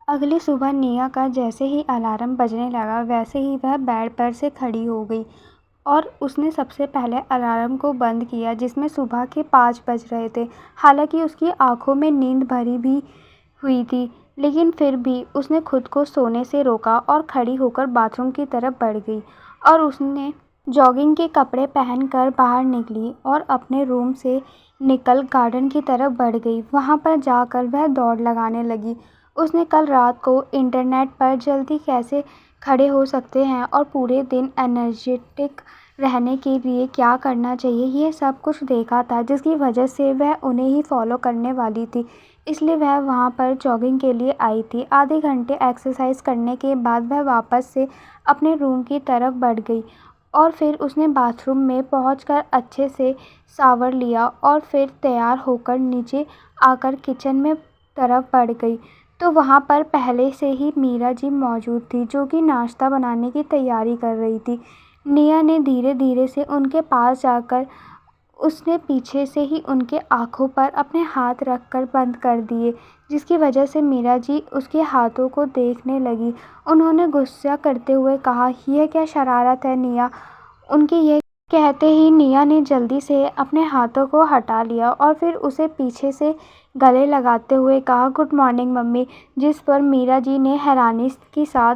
अगली सुबह निया का जैसे ही अलार्म बजने लगा वैसे ही वह बेड पर से खड़ी हो गई और उसने सबसे पहले अलार्म को बंद किया जिसमें सुबह के 5 बज रहे थे। हालांकि उसकी आंखों में नींद भरी भी हुई थी, लेकिन फिर भी उसने खुद को सोने से रोका और खड़ी होकर बाथरूम की तरफ बढ़ गई और उसने जॉगिंग के कपड़े पहनकर बाहर निकली और अपने रूम से निकल गार्डन की तरफ बढ़ गई। वहाँ पर जाकर वह दौड़ लगाने लगी। उसने कल रात को इंटरनेट पर जल्दी कैसे खड़े हो सकते हैं और पूरे दिन एनर्जेटिक रहने के लिए क्या करना चाहिए, ये सब कुछ देखा था, जिसकी वजह से वह उन्हें ही फॉलो करने वाली थी। इसलिए वह वहाँ पर जॉगिंग के लिए आई थी। आधे घंटे एक्सरसाइज करने के बाद वह वापस से अपने रूम की तरफ बढ़ गई और फिर उसने बाथरूम में पहुंचकर अच्छे से शावर लिया और फिर तैयार होकर नीचे आकर किचन में तरफ बढ़ गई तो वहाँ पर पहले से ही मीरा जी मौजूद थी, जो कि नाश्ता बनाने की तैयारी कर रही थी। निया ने धीरे धीरे से उनके पास जाकर उसने पीछे से ही उनके आँखों पर अपने हाथ रखकर बंद कर दिए, जिसकी वजह से मीरा जी उसके हाथों को देखने लगी। उन्होंने गुस्सा करते हुए कहा, यह क्या शरारत है निया। उनके यह कहते ही निया ने जल्दी से अपने हाथों को हटा लिया और फिर उसे पीछे से गले लगाते हुए कहा, गुड मॉर्निंग मम्मी। जिस पर मीरा जी ने हैरानी के साथ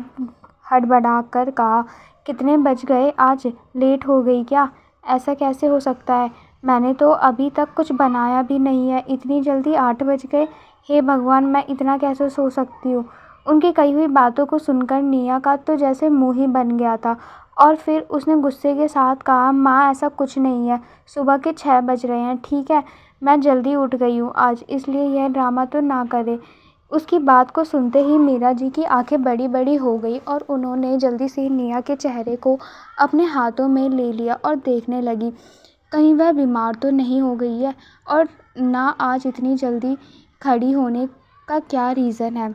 हड़बड़ाकर कहा, कितने बज गए आज, लेट हो गई क्या? ऐसा कैसे हो सकता है? मैंने तो अभी तक कुछ बनाया भी नहीं है, इतनी जल्दी 8 बज गए। हे भगवान, मैं इतना कैसे सो सकती हूँ। उनकी कही हुई बातों को सुनकर निया का तो जैसे मुंह ही बन गया था और फिर उसने गुस्से के साथ कहा, माँ ऐसा कुछ नहीं है, सुबह के 6 बज रहे हैं, ठीक है, मैं जल्दी उठ गई हूँ आज, इसलिए यह ड्रामा तो ना करे। उसकी बात को सुनते ही मीरा जी की आंखें बड़ी बड़ी हो गई और उन्होंने जल्दी से निया के चेहरे को अपने हाथों में ले लिया और देखने लगी, कहीं वह बीमार तो नहीं हो गई है और ना आज इतनी जल्दी खड़ी होने का क्या रीज़न है।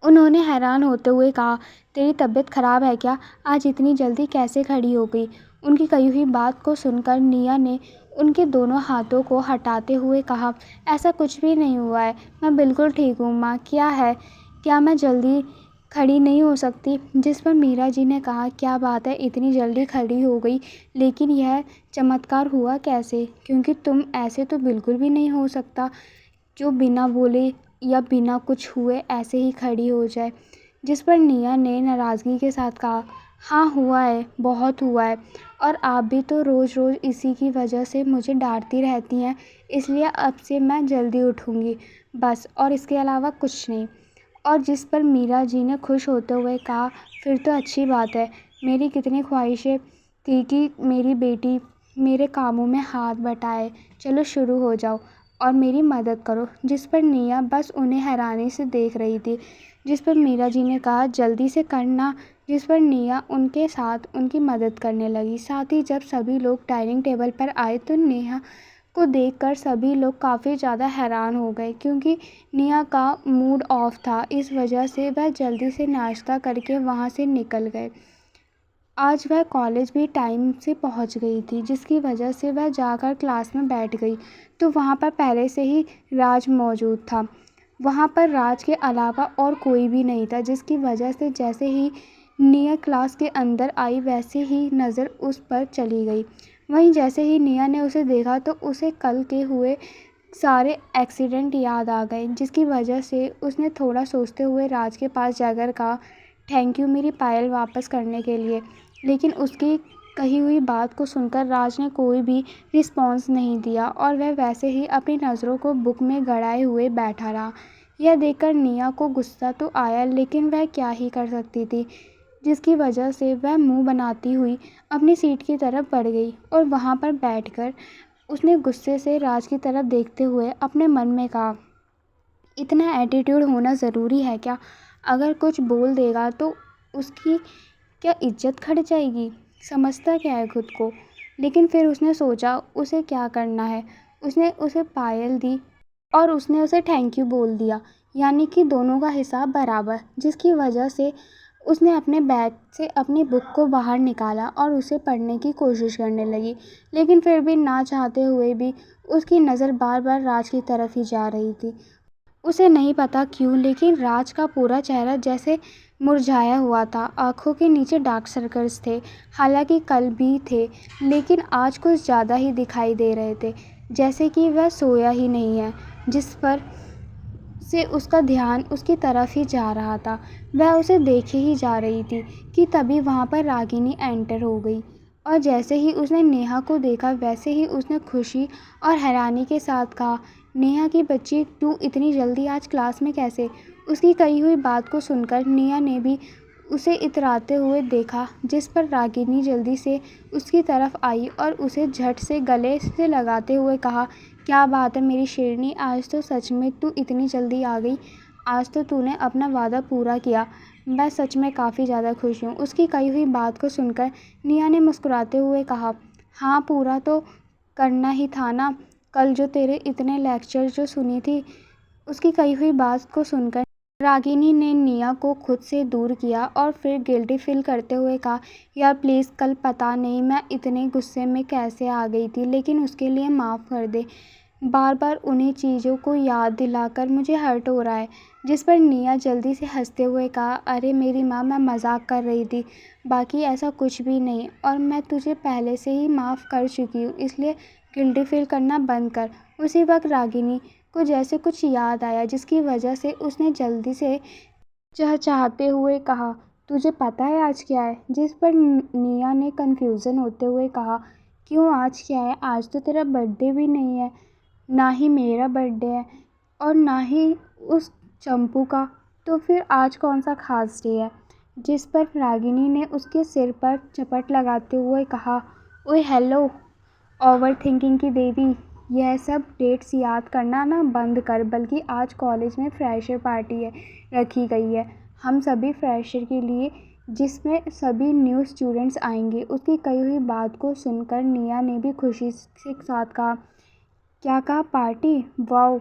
उन्होंने हैरान होते हुए कहा, तेरी तबीयत खराब है क्या? आज इतनी जल्दी कैसे खड़ी हो गई? उनकी कही हुई बात को सुनकर निया ने उनके दोनों हाथों को हटाते हुए कहा, ऐसा कुछ भी नहीं हुआ है, मैं बिल्कुल ठीक हूँ माँ। क्या है, क्या मैं जल्दी खड़ी नहीं हो सकती? जिस पर मीरा जी ने कहा, क्या बात है, इतनी जल्दी खड़ी हो गई, लेकिन यह चमत्कार हुआ कैसे? क्योंकि तुम ऐसे तो बिल्कुल भी नहीं हो सकता जो बिना बोले या बिना कुछ हुए ऐसे ही खड़ी हो जाए। जिस पर निया ने नाराज़गी के साथ कहा, हाँ हुआ है, बहुत हुआ है, और आप भी तो रोज़ रोज़ इसी की वजह से मुझे डांटती रहती हैं, इसलिए अब से मैं जल्दी उठूँगी बस, और इसके अलावा कुछ नहीं। और जिस पर मीरा जी ने खुश होते हुए कहा, फिर तो अच्छी बात है, मेरी कितनी ख्वाहिशें थी कि मेरी बेटी मेरे कामों में हाथ बटाए। चलो शुरू हो जाओ और मेरी मदद करो। जिस पर निया बस उन्हें हैरानी से देख रही थी। जिस पर मीरा जी ने कहा, जल्दी से करना। जिस पर निया उनके साथ उनकी मदद करने लगी। साथ ही जब सभी लोग डाइनिंग टेबल पर आए तो नेहा को देखकर सभी लोग काफ़ी ज़्यादा हैरान हो गए, क्योंकि निया का मूड ऑफ था। इस वजह से वह जल्दी से नाश्ता करके वहाँ से निकल गए। आज वह कॉलेज भी टाइम से पहुंच गई थी, जिसकी वजह से वह जाकर क्लास में बैठ गई तो वहां पर पहले से ही राज मौजूद था। वहां पर राज के अलावा और कोई भी नहीं था, जिसकी वजह से जैसे ही निया क्लास के अंदर आई वैसे ही नज़र उस पर चली गई। वहीं जैसे ही निया ने उसे देखा तो उसे कल के हुए सारे एक्सीडेंट याद आ गए, जिसकी वजह से उसने थोड़ा सोचते हुए राज के पास जाकर कहा, थैंक यू मेरी पायल वापस करने के लिए। लेकिन उसकी कही हुई बात को सुनकर राज ने कोई भी रिस्पॉन्स नहीं दिया और वह वैसे ही अपनी नज़रों को बुक में गड़ाए हुए बैठा रहा। यह देखकर निया को गुस्सा तो आया, लेकिन वह क्या ही कर सकती थी, जिसकी वजह से वह मुंह बनाती हुई अपनी सीट की तरफ बढ़ गई और वहां पर बैठकर उसने गुस्से से राज की तरफ देखते हुए अपने मन में कहा, इतना एटीट्यूड होना ज़रूरी है क्या? अगर कुछ बोल देगा तो उसकी क्या इज्जत खट जाएगी? समझता क्या है खुद को? लेकिन फिर उसने सोचा उसे क्या करना है। उसने उसे पायल दी और उसने उसे थैंक यू बोल दिया, यानी कि दोनों का हिसाब बराबर, जिसकी वजह से उसने अपने बैग से अपनी बुक को बाहर निकाला और उसे पढ़ने की कोशिश करने लगी। लेकिन फिर भी ना चाहते हुए भी उसकी नज़र बार बार राज की तरफ ही जा रही थी। उसे नहीं पता क्यों, लेकिन राज का पूरा चेहरा जैसे मुरझाया हुआ था। आंखों के नीचे डार्क सर्कल्स थे। हालांकि कल भी थे, लेकिन आज कुछ ज़्यादा ही दिखाई दे रहे थे, जैसे कि वह सोया ही नहीं है, जिस पर से उसका ध्यान उसकी तरफ ही जा रहा था। वह उसे देखे ही जा रही थी कि तभी वहाँ पर रागिनी एंटर हो गई। और जैसे ही उसने नेहा को देखा, वैसे ही उसने खुशी और हैरानी के साथ कहा, नेहा की बच्ची, तू इतनी जल्दी आज क्लास में कैसे? उसकी कही हुई बात को सुनकर नेहा ने भी उसे इतराते हुए देखा, जिस पर रागिनी जल्दी से उसकी तरफ आई और उसे झट से गले से लगाते हुए कहा, क्या बात है मेरी शेरनी, आज तो सच में तू इतनी जल्दी आ गई। आज तो तूने अपना वादा पूरा किया। मैं सच में काफ़ी ज़्यादा खुश हूँ। उसकी कही हुई बात को सुनकर निया ने मुस्कुराते हुए कहा, हाँ पूरा तो करना ही था ना। कल जो तेरे इतने लेक्चर जो सुनी थी। उसकी कही हुई बात को सुनकर रागिनी ने निया को खुद से दूर किया और फिर गिल्टी फील करते हुए कहा, यार प्लीज़, कल पता नहीं मैं इतने गुस्से में कैसे आ गई थी, लेकिन उसके लिए माफ़ कर दे। बार बार उन्हीं चीज़ों को याद दिलाकर मुझे हर्ट हो रहा है। जिस पर निया जल्दी से हंसते हुए कहा, अरे मेरी माँ, मैं मजाक कर रही थी, बाकी ऐसा कुछ भी नहीं, और मैं तुझे पहले से ही माफ़ कर चुकी हूँ, इसलिए गिल्टी फील करना बंद कर। उसी वक्त रागिनी को जैसे कुछ याद आया, जिसकी वजह से उसने जल्दी से चहचहाते हुए कहा, तुझे पता है आज क्या है? जिस पर निया ने कन्फ्यूज़न होते हुए कहा, क्यों आज क्या है? आज तो तेरा बर्थडे भी नहीं है, ना ही मेरा बर्थडे है, और ना ही उस चंपू का, तो फिर आज कौन सा खास डे है? जिस पर रागिनी ने उसके सिर पर चपट लगाते हुए कहा, ओए हेलो ओवर थिंकिंग की देवी, यह सब डेट्स याद करना ना बंद कर, बल्कि आज कॉलेज में फ्रेशर पार्टी है रखी गई है, हम सभी फ्रेशर के लिए, जिसमें सभी न्यू स्टूडेंट्स आएंगे। उसकी कही हुई बात को सुनकर निया ने भी खुशी के साथ कहा, क्या कहा, पार्टी? वाओ,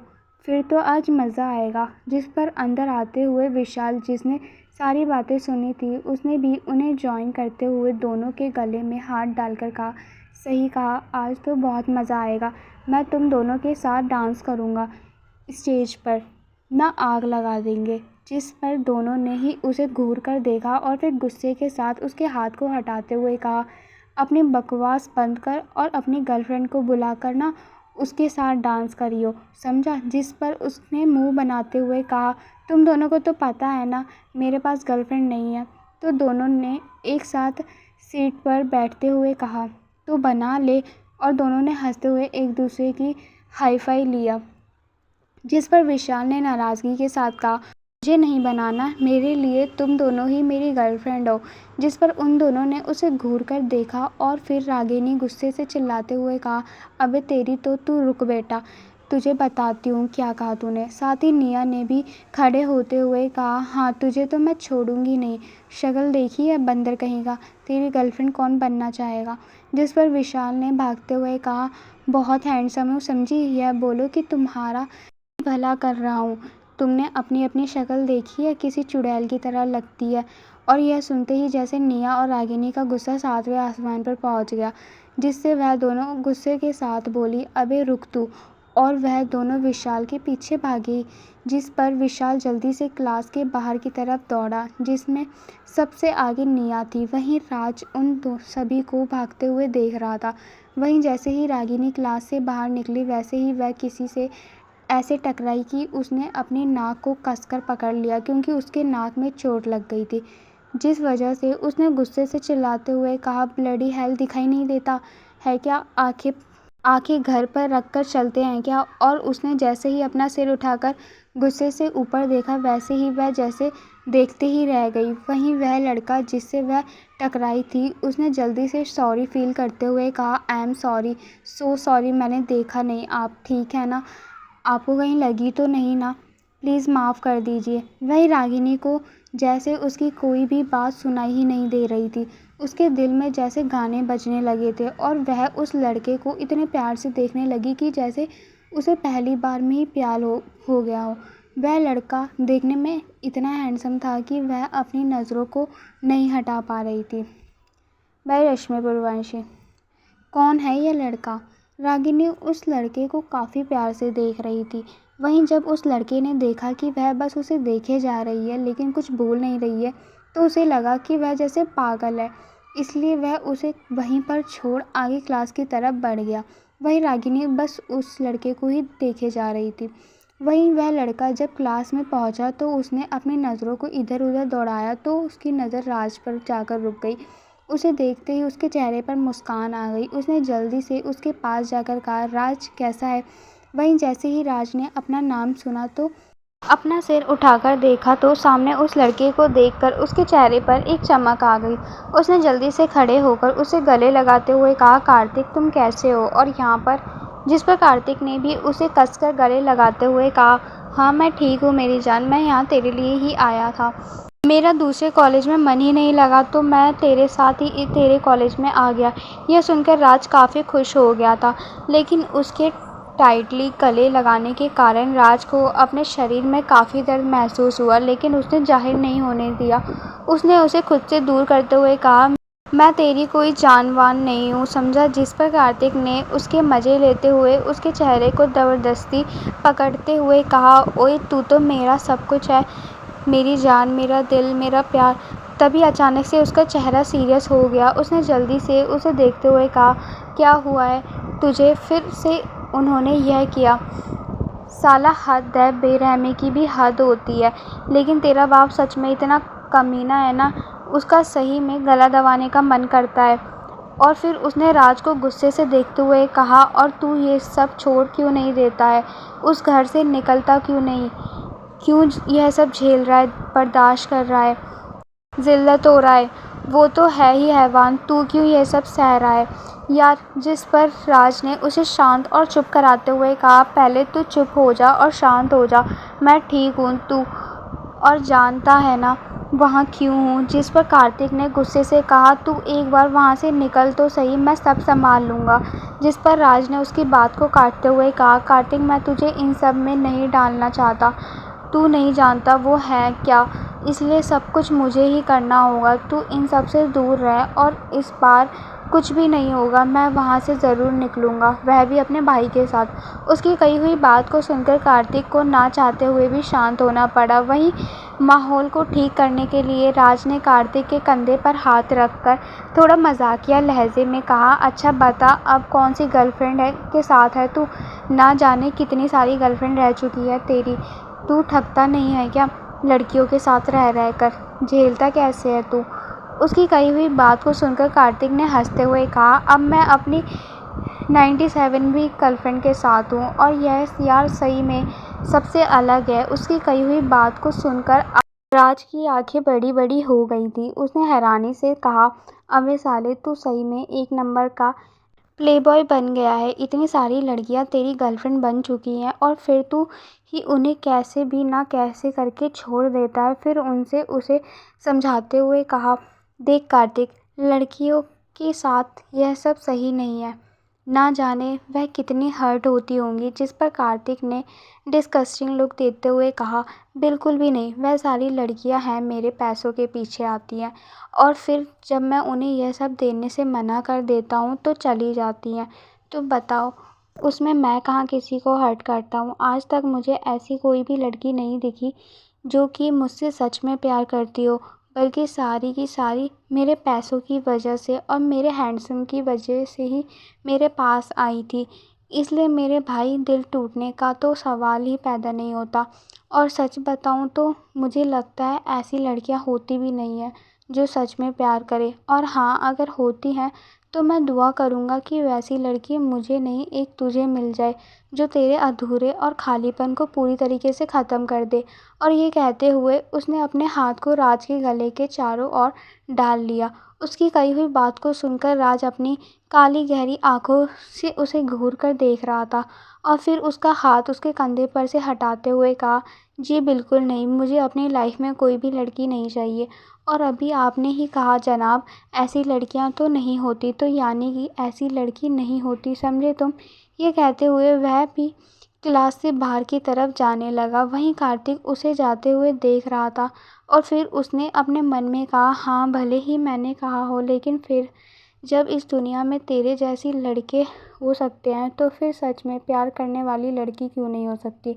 फिर तो आज मज़ा आएगा। जिस पर अंदर आते हुए विशाल, जिसने सारी बातें सुनी थी, उसने भी उन्हें ज्वाइन करते हुए दोनों के गले में हाथ डालकर कहा, सही कहा, आज तो बहुत मज़ा आएगा। मैं तुम दोनों के साथ डांस करूँगा स्टेज पर, ना आग लगा देंगे। जिस पर दोनों ने ही उसे घूर कर देखा और फिर गुस्से के साथ उसके हाथ को हटाते हुए कहा, अपनी बकवास बंद कर और अपनी गर्लफ्रेंड को बुलाकर ना उसके साथ डांस करियो, समझा? जिस पर उसने मुंह बनाते हुए कहा, तुम दोनों को तो पता है ना मेरे पास गर्लफ्रेंड नहीं है। तो दोनों ने एक साथ सीट पर बैठते हुए कहा, तो बना ले, और दोनों ने हंसते हुए एक दूसरे की हाई फाई लिया। जिस पर विशाल ने नाराज़गी के साथ कहा, मुझे नहीं बनाना, मेरे लिए तुम दोनों ही मेरी गर्लफ्रेंड हो। जिस पर उन दोनों ने उसे घूर कर देखा और फिर रागिनी गुस्से से चिल्लाते हुए कहा, अबे तेरी तो, तू रुक बेटा, तुझे बताती हूँ क्या कहा तूने। साथ ही निया ने भी खड़े होते हुए कहा, हाँ तुझे तो मैं छोड़ूंगी नहीं, शक्ल देखी है बंदर कहीं का, तेरी गर्लफ्रेंड कौन बनना चाहेगा। जिस पर विशाल ने भागते हुए कहा, बहुत हैंडसम हो समझी, यह बोलो कि तुम्हारा भला कर रहा हूँ, तुमने अपनी अपनी शक्ल देखी है, किसी चुड़ैल की तरह लगती है। और यह सुनते ही जैसे निया और रागिनी का गुस्सा 7वें आसमान पर पहुँच गया, जिससे वह दोनों गुस्से के साथ बोली, अबे रुक तू, और वह दोनों विशाल के पीछे भागी। जिस पर विशाल जल्दी से क्लास के बाहर की तरफ दौड़ा, जिसमें सबसे आगे निया थी। वहीं राज उन दो सभी को भागते हुए देख रहा था। वहीं जैसे ही रागिनी क्लास से बाहर निकली, वैसे ही वह किसी से ऐसे टकराई कि उसने अपनी नाक को कसकर पकड़ लिया, क्योंकि उसके नाक में चोट लग गई थी। जिस वजह से उसने गुस्से से चिल्लाते हुए कहा, ब्लडी हेल, दिखाई नहीं देता है क्या? आंखें आंखें घर पर रख कर चलते हैं क्या? और उसने जैसे ही अपना सिर उठाकर गुस्से से ऊपर देखा, वैसे ही वह जैसे देखते ही रह गई। वहीं वह लड़का जिससे वह टकराई थी, उसने जल्दी से सॉरी फील करते हुए कहा, I am sorry, so sorry, मैंने देखा नहीं, आप ठीक है ना? आपको कहीं लगी तो नहीं ना? प्लीज़ माफ़ कर दीजिए। वही रागिनी को जैसे उसकी कोई भी बात सुनाई ही नहीं दे रही थी। उसके दिल में जैसे गाने बजने लगे थे, और वह उस लड़के को इतने प्यार से देखने लगी कि जैसे उसे पहली बार में ही प्यार हो गया हो। वह लड़का देखने में इतना हैंडसम था कि वह अपनी नज़रों को नहीं हटा पा रही थी। वह रश्मि पुरवंशी, कौन है यह लड़का? रागिनी उस लड़के को काफ़ी प्यार से देख रही थी। वहीं जब उस लड़के ने देखा कि वह बस उसे देखे जा रही है लेकिन कुछ बोल नहीं रही है, तो उसे लगा कि वह जैसे पागल है। इसलिए वह उसे वहीं पर छोड़ आगे क्लास की तरफ बढ़ गया। वहीं रागिनी बस उस लड़के को ही देखे जा रही थी। वहीं वह लड़का जब क्लास में पहुंचा तो उसने अपनी नज़रों को इधर उधर दौड़ाया तो उसकी नज़र राज पर जाकर रुक गई। उसे देखते ही उसके चेहरे पर मुस्कान आ गई। उसने जल्दी से उसके पास जाकर कहा, राज कैसा है? वहीं जैसे ही राज ने अपना नाम सुना तो अपना सिर उठाकर देखा तो सामने उस लड़के को देखकर उसके चेहरे पर एक चमक आ गई। उसने जल्दी से खड़े होकर उसे गले लगाते हुए कहा, कार्तिक तुम कैसे हो? और यहाँ पर जिस पर कार्तिक ने भी उसे कसकर गले लगाते हुए कहा, हाँ मैं ठीक हूँ मेरी जान, मैं यहाँ तेरे लिए ही आया था। मेरा दूसरे कॉलेज में मन ही नहीं लगा तो मैं तेरे साथ ही तेरे कॉलेज में आ गया। यह सुनकर राज काफ़ी खुश हो गया था, लेकिन उसके टाइटली गले लगाने के कारण राज को अपने शरीर में काफ़ी दर्द महसूस हुआ, लेकिन उसने जाहिर नहीं होने दिया। उसने उसे खुद से दूर करते हुए कहा, मैं तेरी कोई जानवान नहीं हूँ, समझा? जिस पर कार्तिक ने उसके मज़े लेते हुए उसके चेहरे को ज़बरदस्ती पकड़ते हुए कहा, ओए तू तो मेरा सब कुछ है, मेरी जान, मेरा दिल, मेरा प्यार। तभी अचानक से उसका चेहरा सीरियस हो गया। उसने जल्दी से उसे देखते हुए कहा, क्या हुआ है तुझे? फिर से उन्होंने यह किया। साला हद है, बेरहमी की भी हद होती है। लेकिन तेरा बाप सच में इतना कमीना है ना, उसका सही में गला दबाने का मन करता है। और फिर उसने राज को गुस्से से देखते हुए कहा, और तू ये सब छोड़ क्यों नहीं देता है? उस घर से निकलता क्यों नहीं? क्यों यह सब झेल रहा है, बर्दाश्त कर रहा है, ज़िल्लत हो रहा है? वो तो है ही हैवान, तू क्यों ये सब सह रहा है यार? जिस पर राज ने उसे शांत और चुप कराते हुए कहा, पहले तू चुप हो जा और शांत हो जा, मैं ठीक हूँ, तू और जानता है ना वहाँ क्यों हूँ? जिस पर कार्तिक ने गुस्से से कहा, तू एक बार वहाँ से निकल तो सही, मैं सब संभाल लूँगा। जिस पर राज ने उसकी बात को काटते हुए कहा, कार्तिक मैं तुझे इन सब में नहीं डालना चाहता, तू नहीं जानता वो है क्या, इसलिए सब कुछ मुझे ही करना होगा। तू इन सब से दूर रह और इस बार कुछ भी नहीं होगा, मैं वहाँ से ज़रूर निकलूँगा, वह भी अपने भाई के साथ। उसकी कही हुई बात को सुनकर कार्तिक को ना चाहते हुए भी शांत होना पड़ा। वहीं माहौल को ठीक करने के लिए राज ने कार्तिक के कंधे पर हाथ रखकर थोड़ा मजाकिया लहजे में कहा, अच्छा बता अब कौन सी गर्लफ्रेंड है के साथ है तू? ना जाने कितनी सारी गर्लफ्रेंड रह चुकी है तेरी, तू थकता नहीं है क्या लड़कियों के साथ रह रह कर? झेलता कैसे है तू? उसकी कही हुई बात को सुनकर कार्तिक ने हंसते हुए कहा, अब मैं अपनी 97वीं गर्लफ्रेंड के साथ हूँ और यह यार सही में सबसे अलग है। उसकी कही हुई बात को सुनकर राज की आंखें बड़ी बड़ी हो गई थी। उसने हैरानी से कहा, अबे साले तू सही में एक नंबर का प्लेबॉय बन गया है। इतनी सारी लड़कियां तेरी गर्लफ्रेंड बन चुकी हैं और फिर तू ही उन्हें कैसे भी ना कैसे करके छोड़ देता है। फिर उनसे उसे समझाते हुए कहा, देख कार्तिक, लड़कियों के साथ यह सब सही नहीं है, ना जाने वह कितनी हर्ट होती होंगी। जिस पर कार्तिक ने डिस्कस्टिंग लुक देते हुए कहा, बिल्कुल भी नहीं, वह सारी लड़कियां हैं मेरे पैसों के पीछे आती हैं और फिर जब मैं उन्हें यह सब देने से मना कर देता हूँ तो चली जाती हैं। तो बताओ उसमें मैं कहाँ किसी को हर्ट करता हूँ? आज तक मुझे ऐसी कोई भी लड़की नहीं दिखी जो कि मुझसे सच में प्यार करती हो, बल्कि सारी की सारी मेरे पैसों की वजह से और मेरे हैंडसम की वजह से ही मेरे पास आई थी। इसलिए मेरे भाई दिल टूटने का तो सवाल ही पैदा नहीं होता। और सच बताऊँ तो मुझे लगता है ऐसी लड़कियां होती भी नहीं है जो सच में प्यार करे, और हाँ अगर होती हैं तो मैं दुआ करूँगा कि वैसी लड़की मुझे नहीं एक तुझे मिल जाए जो तेरे अधूरे और खालीपन को पूरी तरीके से ख़त्म कर दे। और ये कहते हुए उसने अपने हाथ को राज के गले के चारों ओर डाल लिया। उसकी कही हुई बात को सुनकर राज अपनी काली गहरी आंखों से उसे घूर कर देख रहा था और फिर उसका हाथ उसके कंधे पर से हटाते हुए कहा, जी बिल्कुल नहीं, मुझे अपनी लाइफ में कोई भी लड़की नहीं चाहिए। और अभी आपने ही कहा जनाब, ऐसी लड़कियां तो नहीं होती, तो यानी कि ऐसी लड़की नहीं होती, समझे तुम? ये कहते हुए वह भी क्लास से बाहर की तरफ जाने लगा। वहीं कार्तिक उसे जाते हुए देख रहा था और फिर उसने अपने मन में कहा, हाँ भले ही मैंने कहा हो, लेकिन फिर जब इस दुनिया में तेरे जैसी लड़के हो सकते हैं तो फिर सच में प्यार करने वाली लड़की क्यों नहीं हो सकती।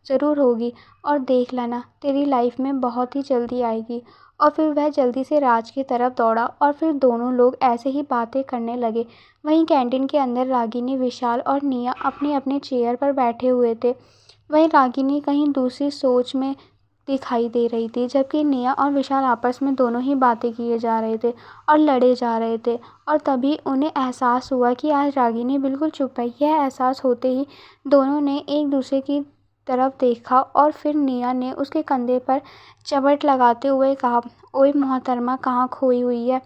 ज़रूर होगी, और देख लेना तेरी लाइफ में बहुत ही जल्दी आएगी। और फिर वह जल्दी से राज की तरफ दौड़ा और फिर दोनों लोग ऐसे ही बातें करने लगे। वहीं कैंटीन के अंदर रागिनी, विशाल और निया अपनी अपनी चेयर पर बैठे हुए थे। वहीं रागिनी कहीं दूसरी सोच में दिखाई दे रही थी, जबकि निया और विशाल आपस में दोनों ही बातें किए जा रहे थे और लड़े जा रहे थे। और तभी उन्हें एहसास हुआ कि आज रागिनी बिल्कुल चुप है। यह एहसास होते ही दोनों ने एक दूसरे की तरफ देखा और फिर निया ने उसके कंधे पर चपट लगाते हुए कहा, ओए मोहतरमा, कहाँ खोई हुई है।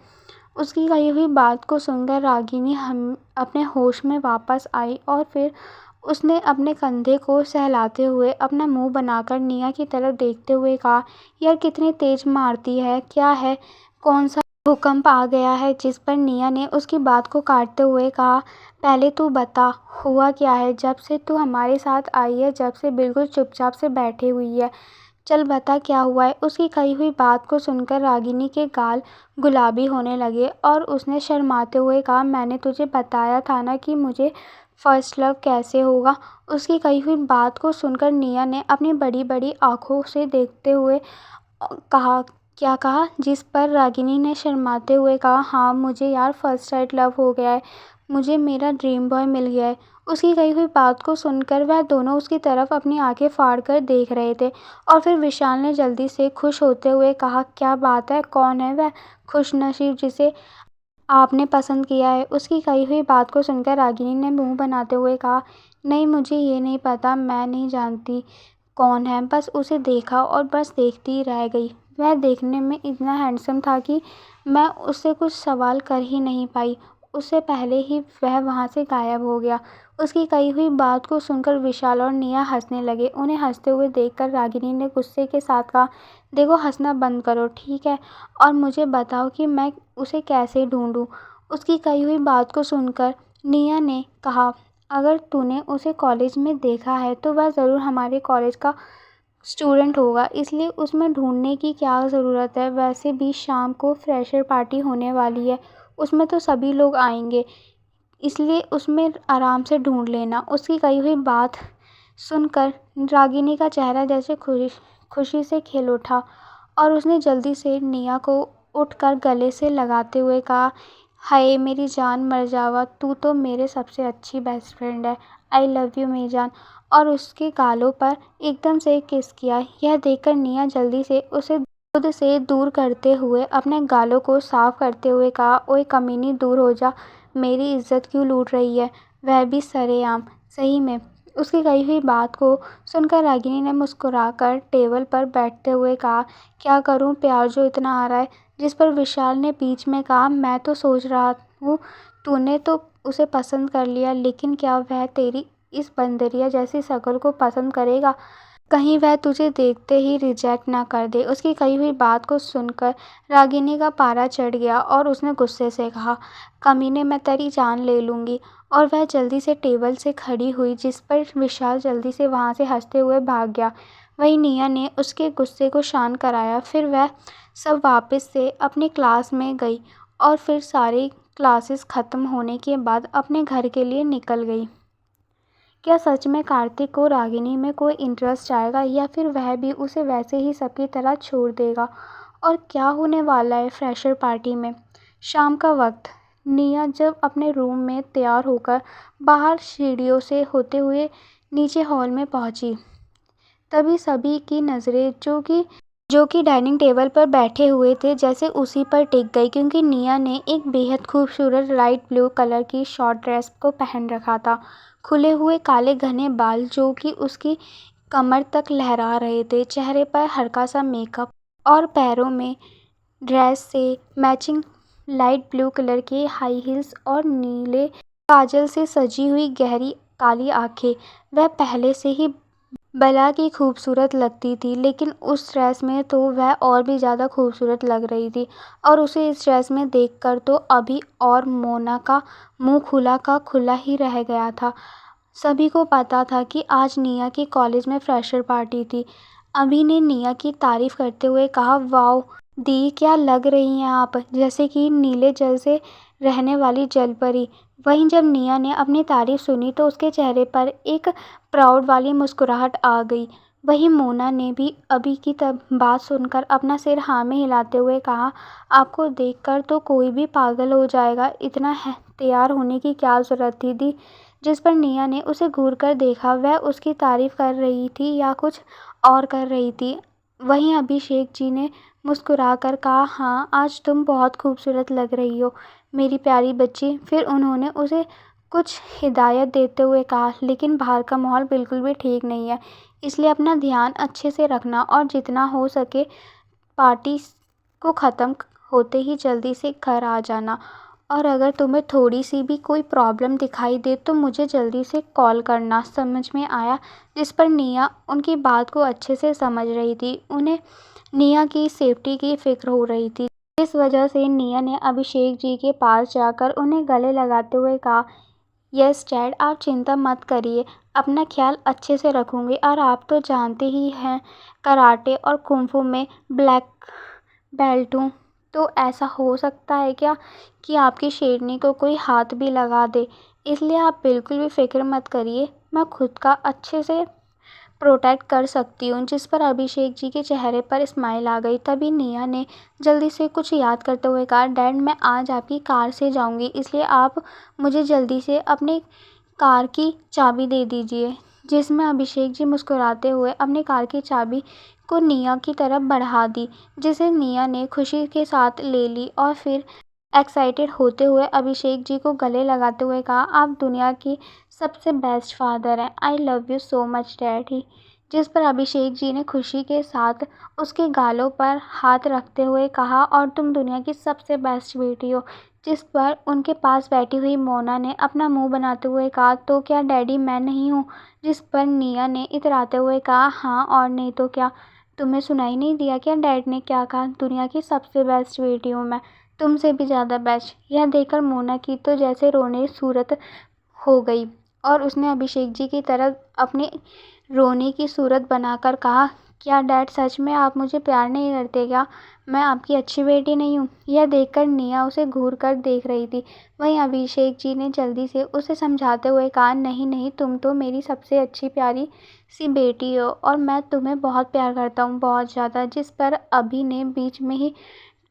उसकी कही हुई बात को सुनकर रागिनी हम अपने होश में वापस आई और फिर उसने अपने कंधे को सहलाते हुए अपना मुंह बनाकर निया की तरफ देखते हुए कहा, यार कितनी तेज मारती है, क्या है, कौन सा भूकंप आ गया है। जिस पर निया ने उसकी बात को काटते हुए कहा, पहले तू बता, हुआ क्या है। जब से तू हमारे साथ आई है, जब से बिल्कुल चुपचाप से बैठी हुई है, चल बता क्या हुआ है। उसकी कही हुई बात को सुनकर रागिनी के गाल गुलाबी होने लगे और उसने शर्माते हुए कहा, मैंने तुझे बताया था ना कि मुझे फर्स्ट लव कैसे होगा। उसकी कही हुई बात को सुनकर निया ने अपनी बड़ी बड़ी आंखों से देखते हुए कहा, क्या कहा। जिस पर रागिनी ने शर्माते हुए कहा, हाँ मुझे यार फर्स्ट साइड लव हो गया है, मुझे मेरा ड्रीम बॉय मिल गया है। उसकी कही हुई बात को सुनकर वह दोनों उसकी तरफ अपनी आंखें फाड़ कर देख रहे थे। और फिर विशाल ने जल्दी से खुश होते हुए कहा, क्या बात है, कौन है वह खुशनसीब जिसे आपने पसंद किया है। उसकी कही हुई बात को सुनकर रागिनी ने मुंह बनाते हुए कहा, नहीं मुझे ये नहीं पता, मैं नहीं जानती कौन है, बस उसे देखा और बस देखती ही रह गई। वह देखने में इतना हैंडसम था कि मैं उससे कुछ सवाल कर ही नहीं पाई। उससे पहले ही वह वहाँ से गायब हो गया। उसकी कही हुई बात को सुनकर विशाल और निया हंसने लगे। उन्हें हंसते हुए देखकर रागिनी ने गुस्से के साथ कहा, देखो हंसना बंद करो ठीक है, और मुझे बताओ कि मैं उसे कैसे ढूंढूं। उसकी कही हुई बात को सुनकर निया ने कहा, अगर तूने उसे कॉलेज में देखा है तो वह ज़रूर हमारे कॉलेज का स्टूडेंट होगा, इसलिए उसमें ढूंढने की क्या ज़रूरत है। वैसे भी शाम को फ्रेशर पार्टी होने वाली है, उसमें तो सभी लोग आएंगे, इसलिए उसमें आराम से ढूंढ लेना। उसकी कही हुई बात सुनकर रागिनी का चेहरा जैसे खुशी से खिल उठा और उसने जल्दी से निया को उठकर गले से लगाते हुए कहा, हाय मेरी जान मर जावा, तू तो मेरे सबसे अच्छी बेस्ट फ्रेंड है, आई लव यू मेरी जान। और उसके गालों पर एकदम से किस किया। यह देखकर निया जल्दी से उसे खुद से दूर करते हुए अपने गालों को साफ करते हुए कहा, ओए कमीनी दूर हो जा, मेरी इज्जत क्यों लूट रही है, वह भी सरेआम। सही में। उसकी कही हुई बात को सुनकर रागिनी ने मुस्कुराकर टेबल पर बैठते हुए कहा, क्या करूं, प्यार जो इतना आ रहा है। जिस पर विशाल ने बीच में कहा, मैं तो सोच रहा हूँ तूने तो उसे पसंद कर लिया, लेकिन क्या वह तेरी इस बंदरिया जैसी शक्ल को पसंद करेगा, कहीं वह तुझे देखते ही रिजेक्ट ना कर दे। उसकी कही हुई बात को सुनकर रागिनी का पारा चढ़ गया और उसने गुस्से से कहा, कमीने मैं तेरी जान ले लूँगी। और वह जल्दी से टेबल से खड़ी हुई, जिस पर विशाल जल्दी से वहाँ से हंसते हुए भाग गया। वहीं निया ने उसके गुस्से को शांत कराया। फिर वह सब वापस से अपनी क्लास में गई और फिर सारी क्लासेस ख़त्म होने के बाद अपने घर के लिए निकल गई। क्या सच में कार्तिक को रागिनी में कोई इंटरेस्ट आएगा या फिर वह भी उसे वैसे ही सबकी तरह छोड़ देगा। और क्या होने वाला है फ्रेशर पार्टी में। शाम का वक्त। निया जब अपने रूम में तैयार होकर बाहर सीढ़ियों से होते हुए नीचे हॉल में पहुंची, तभी सभी की नज़रें जो कि डाइनिंग टेबल पर बैठे हुए थे जैसे उसी पर टिक गई, क्योंकि निया ने एक बेहद खूबसूरत लाइट ब्लू कलर की शॉर्ट ड्रेस को पहन रखा था। खुले हुए काले घने बाल जो कि उसकी कमर तक लहरा रहे थे, चेहरे पर हल्का सा मेकअप और पैरों में ड्रेस से मैचिंग लाइट ब्लू कलर के हाई हील्स और नीले काजल से सजी हुई गहरी काली आंखें। वह पहले से ही बला की खूबसूरत लगती थी, लेकिन उस ड्रेस में तो वह और भी ज़्यादा खूबसूरत लग रही थी। और उसे इस ड्रेस में देखकर तो अभी और मोना का मुंह खुला का खुला ही रह गया था। सभी को पता था कि आज निया की कॉलेज में फ्रेशर पार्टी थी। अभी ने निया की तारीफ करते हुए कहा, वाओ दी, क्या लग रही हैं आप, जैसे कि नीले जल से रहने वाली जलपरी। वहीं जब निया ने अपनी तारीफ सुनी तो उसके चेहरे पर एक प्राउड वाली मुस्कुराहट आ गई। वहीं मोना ने भी अभी की तब बात सुनकर अपना सिर हाँ में हिलाते हुए कहा, आपको देखकर तो कोई भी पागल हो जाएगा, इतना है तैयार होने की क्या ज़रूरत थी दी। जिस पर निया ने उसे घूर कर देखा, वह उसकी तारीफ कर रही थी या कुछ और कर रही थी। वहीं अभिषेक जी ने मुस्कुराकर कहा, हाँ आज तुम बहुत खूबसूरत लग रही हो मेरी प्यारी बच्ची। फिर उन्होंने उसे कुछ हिदायत देते हुए कहा, लेकिन बाहर का माहौल बिल्कुल भी ठीक नहीं है, इसलिए अपना ध्यान अच्छे से रखना और जितना हो सके पार्टी को ख़त्म होते ही जल्दी से घर आ जाना। और अगर तुम्हें थोड़ी सी भी कोई प्रॉब्लम दिखाई दे तो मुझे जल्दी से कॉल करना, समझ में आया। जिस पर निया उनकी बात को अच्छे से समझ रही थी। उन्हें निया की सेफ्टी की फ़िक्र हो रही थी। इस वजह से निया ने अभिषेक जी के पास जाकर उन्हें गले लगाते हुए कहा, यस डैड, आप चिंता मत करिए, अपना ख्याल अच्छे से रखूँगी। और आप तो जानते ही हैं कराटे और कुंफू में ब्लैक बेल्ट हूँ, तो ऐसा हो सकता है क्या कि आपकी शेरनी को कोई हाथ भी लगा दे, इसलिए आप बिल्कुल भी फ़िक्र मत करिए, मैं खुद का अच्छे से प्रोटेक्ट कर सकती हूँ। जिस पर अभिषेक जी के चेहरे पर स्माइल आ गई। तभी निया ने जल्दी से कुछ याद करते हुए कहा, डैड मैं आज आपकी कार से जाऊँगी, इसलिए आप मुझे जल्दी से अपनी कार की चाबी दे दीजिए। जिसमें अभिषेक जी मुस्कुराते हुए अपनी कार की चाबी को निया की तरफ बढ़ा दी, जिसे निया ने खुशी के साथ ले ली और फिर एक्साइटेड होते हुए अभिषेक जी को गले लगाते हुए कहा, आप दुनिया की सबसे बेस्ट फादर हैं, I love you so much daddy. जिस पर अभिषेक जी ने खुशी के साथ उसके गालों पर हाथ रखते हुए कहा, और तुम दुनिया की सबसे बेस्ट बेटी हो। जिस पर उनके पास बैठी हुई मोना ने अपना मुंह बनाते हुए कहा, तो क्या डैडी मैं नहीं हूँ। जिस पर निया ने इतराते हुए कहा, हाँ और नहीं तो क्या, तुम्हें सुनाई नहीं दिया क्या डैड ने क्या कहा, दुनिया की सबसे बेस्ट बेटी हूँ मैं, तुमसे भी ज़्यादा बेस्ट। यह देखकर मोना की तो जैसे रोने सूरत हो गई और उसने अभिषेक जी की तरफ अपनी रोने की सूरत बनाकर कहा, क्या डैड सच में आप मुझे प्यार नहीं करते क्या, मैं आपकी अच्छी बेटी नहीं हूँ। यह देखकर निया उसे घूर कर देख रही थी। वहीं अभिषेक जी ने जल्दी से उसे समझाते हुए कहा, नहीं नहीं, तुम तो मेरी सबसे अच्छी प्यारी सी बेटी हो और मैं तुम्हें बहुत प्यार करता हूँ, बहुत ज़्यादा। जिस पर अभी ने बीच में ही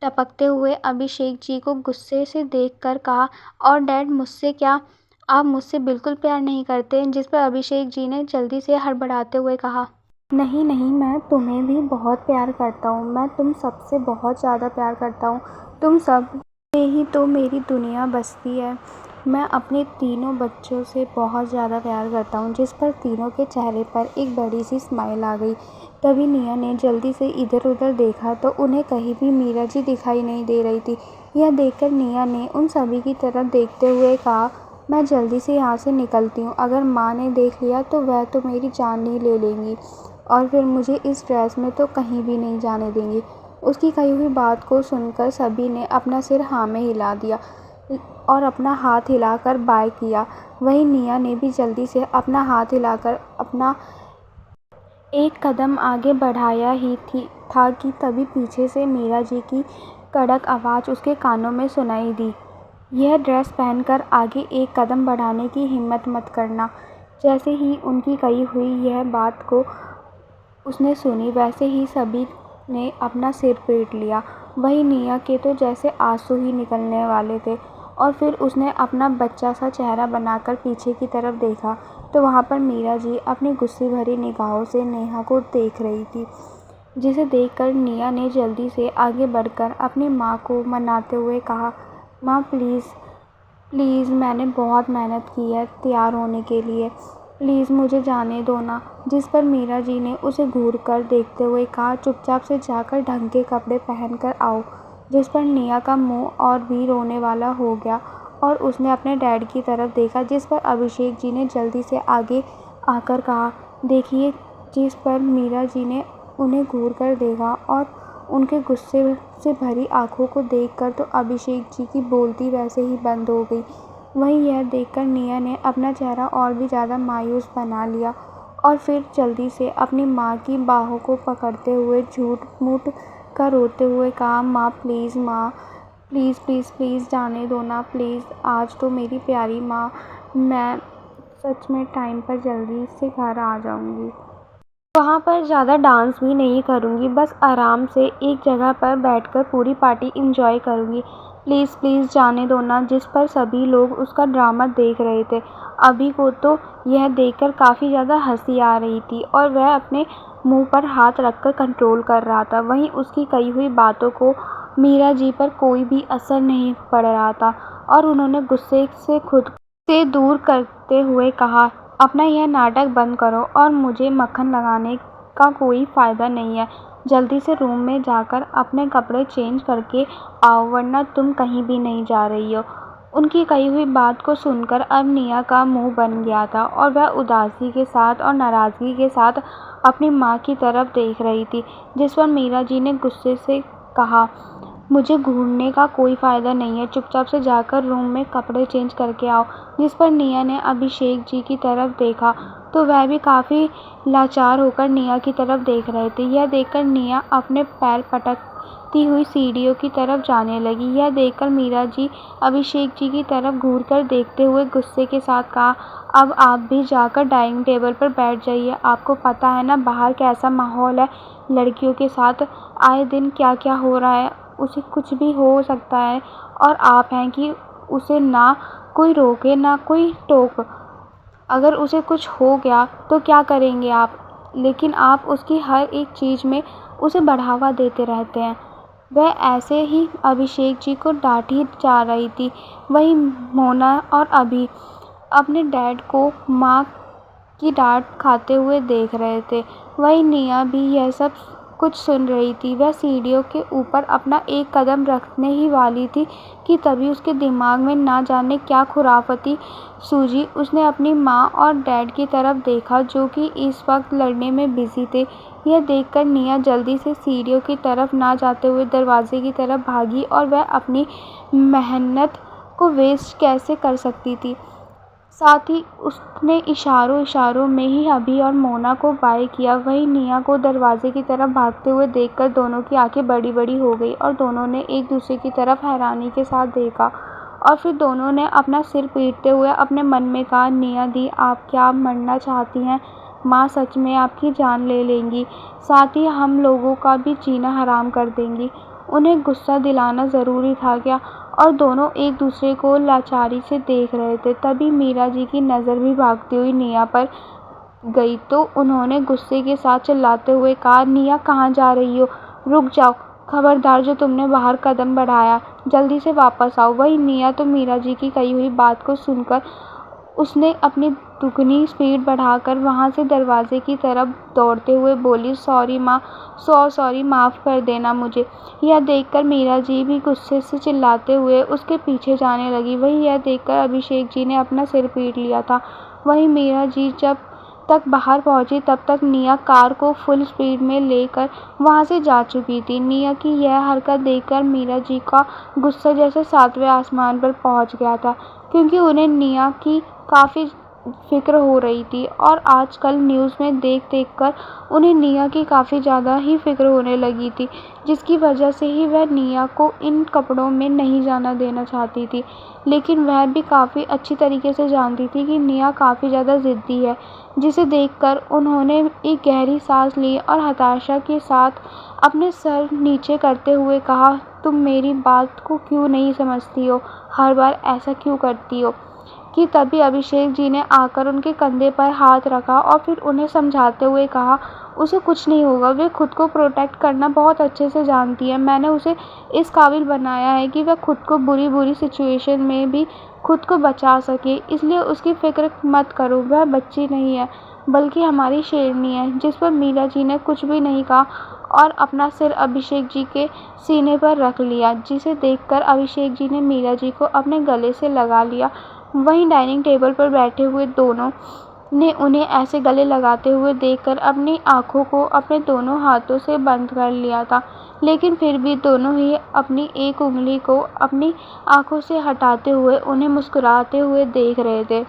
टपकते हुए अभिषेक जी को गुस्से से देखकर कहा, और डैड मुझसे क्या, आप मुझसे बिल्कुल प्यार नहीं करते। जिस पर अभिषेक जी ने जल्दी से हड़बड़ाते हुए कहा, नहीं नहीं, मैं तुम्हें भी बहुत प्यार करता हूँ, मैं तुम सबसे बहुत ज़्यादा प्यार करता हूँ, तुम सब में ही तो मेरी दुनिया बसती है। मैं अपने तीनों बच्चों से बहुत ज़्यादा प्यार करता हूँ। जिस पर तीनों के चेहरे पर एक बड़ी सी स्माइल आ गई। तभी निया ने जल्दी से इधर उधर देखा तो उन्हें कहीं भी मीरा जी दिखाई नहीं दे रही थी। यह देखकर निया ने उन सभी की तरफ देखते हुए कहा, मैं जल्दी से यहाँ से निकलती हूँ, अगर माँ ने देख लिया तो वह तो मेरी जान ही ले लेंगी और फिर मुझे इस ड्रेस में तो कहीं भी नहीं जाने देंगी। उसकी कही हुई बात को सुनकर सभी ने अपना सिर हाँ में हिला दिया और अपना हाथ हिलाकर बाय किया। वहीं निया ने भी जल्दी से अपना हाथ हिलाकर अपना एक कदम आगे बढ़ाया ही था कि तभी पीछे से मीरा जी की कड़क आवाज़ उसके कानों में सुनाई दी, यह ड्रेस पहनकर आगे एक कदम बढ़ाने की हिम्मत मत करना। जैसे ही उनकी कही हुई यह बात को उसने सुनी, वैसे ही सभी ने अपना सिर पीट लिया। वहीं निया के तो जैसे आंसू ही निकलने वाले थे और फिर उसने अपना बच्चा सा चेहरा बनाकर पीछे की तरफ देखा तो वहाँ पर मीरा जी अपनी गुस्से भरी निगाहों से नेहा को देख रही थी, जिसे देखकर निया ने जल्दी से आगे बढ़कर अपनी माँ को मनाते हुए कहा, माँ प्लीज़ प्लीज़, मैंने बहुत मेहनत की है तैयार होने के लिए, प्लीज़ मुझे जाने दो ना। जिस पर मीरा जी ने उसे घूर कर देखते हुए कहा, चुपचाप से जाकर ढंग के कपड़े पहन कर आओ। जिस पर निया का मुंह और भी रोने वाला हो गया और उसने अपने डैड की तरफ देखा। जिस पर अभिषेक जी ने जल्दी से आगे आकर कहा, देखिए। जिस पर मीरा जी ने उन्हें घूर कर देखा और उनके गुस्से से भरी आंखों को देखकर तो अभिषेक जी की बोलती वैसे ही बंद हो गई। वहीं यह देखकर निया ने अपना चेहरा और भी ज़्यादा मायूस बना लिया और फिर जल्दी से अपनी माँ की बाहों को पकड़ते हुए झूठ मूठ कर रोते हुए कहा, माँ प्लीज़, माँ प्लीज़ प्लीज़ प्लीज़ जाने दो ना प्लीज़, आज तो मेरी प्यारी माँ, मैं सच में टाइम पर जल्दी से घर आ जाऊँगी। वहाँ पर ज़्यादा डांस भी नहीं करूँगी, बस आराम से एक जगह पर बैठकर पूरी पार्टी एंजॉय करूँगी। प्लीज़ प्लीज़ जाने दो ना। जिस पर सभी लोग उसका ड्रामा देख रहे थे। अभी को तो यह देखकर काफ़ी ज़्यादा हंसी आ रही थी और वह अपने मुंह पर हाथ रखकर कंट्रोल कर रहा था। वहीं उसकी कही हुई बातों को मीरा जी पर कोई भी असर नहीं पड़ रहा था और उन्होंने गुस्से से खुद से दूर करते हुए कहा, अपना यह नाटक बंद करो और मुझे मक्खन लगाने का कोई फ़ायदा नहीं है। जल्दी से रूम में जाकर अपने कपड़े चेंज करके आओ, वरना तुम कहीं भी नहीं जा रही हो। उनकी कही हुई बात को सुनकर अब निया का मुंह बन गया था और वह उदासी के साथ और नाराज़गी के साथ अपनी माँ की तरफ देख रही थी, जिस पर मीरा जी ने गुस्से से कहा, मुझे घूरने का कोई फ़ायदा नहीं है, चुपचाप से जाकर रूम में कपड़े चेंज करके आओ। जिस पर निया ने अभिषेक जी की तरफ देखा तो वह भी काफ़ी लाचार होकर निया की तरफ देख रहे थे। यह देखकर निया अपने पैर पटकती हुई सीढ़ियों की तरफ जाने लगी। यह देखकर मीरा जी अभिषेक जी की तरफ घूरकर देखते हुए गुस्से के साथ कहा, अब आप भी जाकर डाइनिंग टेबल पर बैठ जाइए। आपको पता है ना बाहर कैसा माहौल है, लड़कियों के साथ आए दिन क्या क्या हो रहा है, उसे कुछ भी हो सकता है और आप हैं कि उसे ना कोई रोके ना कोई टोक। अगर उसे कुछ हो गया तो क्या करेंगे आप? लेकिन आप उसकी हर एक चीज़ में उसे बढ़ावा देते रहते हैं। वह ऐसे ही अभिषेक जी को डांट ही जा रही थी। वहीं मोना और अभी अपने डैड को माँ की डांट खाते हुए देख रहे थे। वहीं निया भी यह सब कुछ सुन रही थी। वह सीढ़ियों के ऊपर अपना एक कदम रखने ही वाली थी कि तभी उसके दिमाग में ना जाने क्या खुराफती सूझी। उसने अपनी माँ और डैड की तरफ देखा जो कि इस वक्त लड़ने में बिजी थे। यह देखकर निया जल्दी से सीढ़ियों की तरफ ना जाते हुए दरवाजे की तरफ भागी और वह अपनी मेहनत को वेस्ट कैसे कर सकती थी। साथ ही उसने इशारों में ही अभी और मोना को बाय किया। वहीं निया को दरवाजे की तरफ भागते हुए देखकर दोनों की आंखें बड़ी बड़ी हो गई और दोनों ने एक दूसरे की तरफ हैरानी के साथ देखा और फिर दोनों ने अपना सिर पीटते हुए अपने मन में कहा, निया दी, आप क्या मरना चाहती हैं? माँ सच में आपकी जान ले लेंगी, साथ ही हम लोगों का भी जीना हराम कर देंगी। उन्हें गुस्सा दिलाना ज़रूरी था क्या? और दोनों एक दूसरे को लाचारी से देख रहे थे। तभी मीरा जी की नज़र भी भागती हुई निया पर गई तो उन्होंने गुस्से के साथ चिल्लाते हुए कहा, निया कहाँ जा रही हो? रुक जाओ, खबरदार जो तुमने बाहर कदम बढ़ाया, जल्दी से वापस आओ। वही निया तो मीरा जी की कही हुई बात को सुनकर उसने अपनी दुगनी स्पीड बढ़ाकर वहाँ से दरवाजे की तरफ दौड़ते हुए बोली, सॉरी माँ, सॉरी, माफ़ कर देना मुझे। यह देखकर मीरा जी भी गुस्से से चिल्लाते हुए उसके पीछे जाने लगी। वहीं यह देखकर अभिषेक जी ने अपना सिर पीट लिया था। वहीं मीरा जी जब तक बाहर पहुंची तब तक निया कार को फुल स्पीड में लेकर वहां से जा चुकी थी। निया की यह हरकत देखकर मीरा जी का गुस्सा जैसे सातवें आसमान पर पहुंच गया था, क्योंकि उन्हें निया की काफ़ी फ़िक्र हो रही थी और आजकल न्यूज़ में देख कर उन्हें निया की काफ़ी ज़्यादा ही फ़िक्र होने लगी थी, जिसकी वजह से ही वह निया को इन कपड़ों में नहीं जाना देना चाहती थी। लेकिन वह भी काफ़ी अच्छी तरीके से जानती थी कि निया काफ़ी ज़्यादा ज़िद्दी है, जिसे देखकर उन्होंने एक गहरी सांस ली और हताशा के साथ अपने सर नीचे करते हुए कहा, तुम मेरी बात को क्यों नहीं समझती हो? हर बार ऐसा क्यों करती हो? कि तभी अभिषेक जी ने आकर उनके कंधे पर हाथ रखा और फिर उन्हें समझाते हुए कहा, उसे कुछ नहीं होगा, वे खुद को प्रोटेक्ट करना बहुत अच्छे से जानती है। मैंने उसे इस काबिल बनाया है कि वह खुद को बुरी सिचुएशन में भी खुद को बचा सके, इसलिए उसकी फ़िक्र मत करो। वह बच्ची नहीं है बल्कि हमारी शेरनी है। जिस पर मीरा जी ने कुछ भी नहीं कहा और अपना सिर अभिषेक जी के सीने पर रख लिया, जिसे देखकर अभिषेक जी ने मीरा जी को अपने गले से लगा लिया। वहीं डाइनिंग टेबल पर बैठे हुए दोनों ने उन्हें ऐसे गले लगाते हुए देखकर अपनी आंखों को अपने दोनों हाथों से बंद कर लिया था, लेकिन फिर भी दोनों ही अपनी एक उंगली को अपनी आंखों से हटाते हुए उन्हें मुस्कुराते हुए देख रहे थे।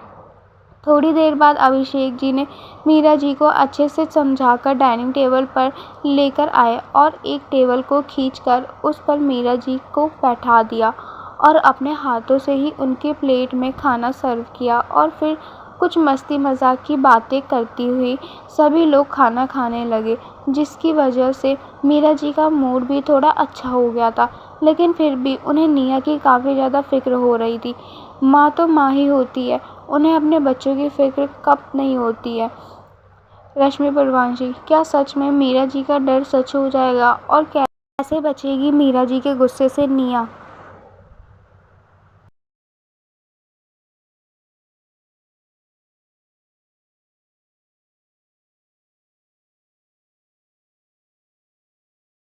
थोड़ी देर बाद अभिषेक जी ने मीरा जी को अच्छे से समझाकर डाइनिंग टेबल पर लेकर आए और एक टेबल को खींचकर उस पर मीरा जी को बैठा दिया और अपने हाथों से ही उनके प्लेट में खाना सर्व किया और फिर कुछ मस्ती मजाक की बातें करती हुई सभी लोग खाना खाने लगे, जिसकी वजह से मीरा जी का मूड भी थोड़ा अच्छा हो गया था। लेकिन फिर भी उन्हें निया की काफ़ी ज़्यादा फिक्र हो रही थी। माँ तो माँ ही होती है, उन्हें अपने बच्चों की फिक्र कब नहीं होती है। रश्मि परवानशी, क्या सच में मीरा जी का डर सच हो जाएगा और कैसे बचेगी मीरा जी के गुस्से से निया?